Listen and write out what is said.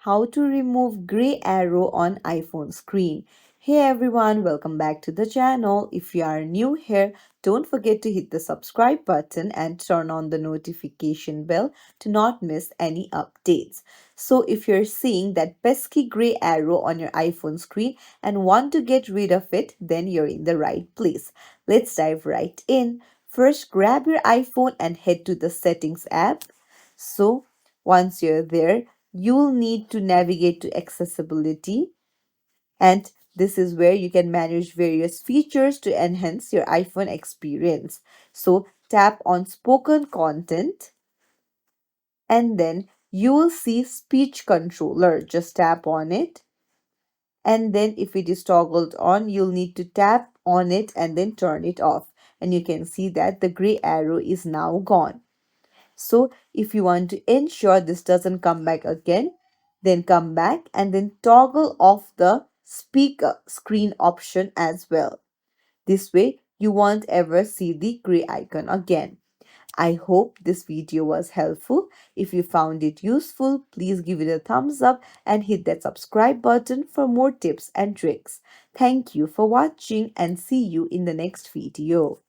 how to remove gray arrow on iPhone screen. Hey everyone, welcome back to the channel. If you are new here, don't forget to hit the subscribe button and turn on the notification bell to not miss any updates. So if you're seeing that pesky gray arrow on your iPhone screen and want to get rid of it, then you're in the right place. Let's dive right in. First, grab your iPhone and head to the settings app. So once you're there, you'll need to navigate to accessibility, and this is where you can manage various features to enhance your iPhone experience. So tap on spoken content and then you will see speech controller. Just tap on it, and then if it is toggled on, you'll need to tap on it and then turn it off, and you can see that the gray arrow is now gone. So if you want to ensure this doesn't come back again, then come back and then toggle off the speaker screen option as well. This way you won't ever see the gray icon again. I hope this video was helpful. If you found it useful, please give it a thumbs up and hit that subscribe button for more tips and tricks. Thank you for watching and see you in the next video.